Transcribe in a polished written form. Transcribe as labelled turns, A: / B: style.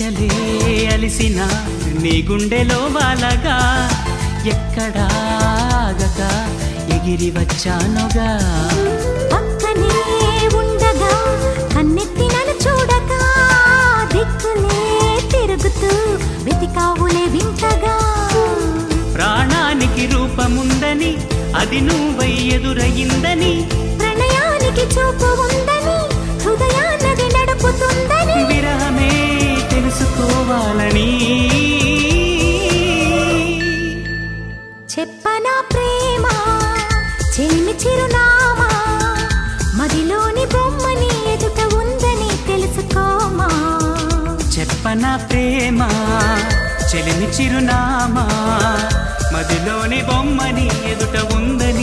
A: రెక్కలే అలిసిన నీ గుండెలో వాలగా ఎక్కడాగక ఎగిరి వచ్చానుగా
B: పక్కనే ఉండగా కన్నెత్తి నన్ను చూడగా దిక్కులే తిరుగుతూ వెతికావులే వింతగా
A: ప్రాణానికి రూపముందని అది నువ్వై ఎదురయిందని
B: ప్రణయానికి చూపు ఉందని హృదయాన్నది నడుపుతుందని
A: విరహమే తెలుసుకోవాలని
B: చెప్పనా ప్రేమ చెలిమి చిరునామా మదిలోని బొమ్మని ఎదుట ఉందని తెలుసుకోమా
A: చెప్పన ప్రేమ చెలిమి చిరునామా మదిలోని బొమ్మని ఎదుట ఉందని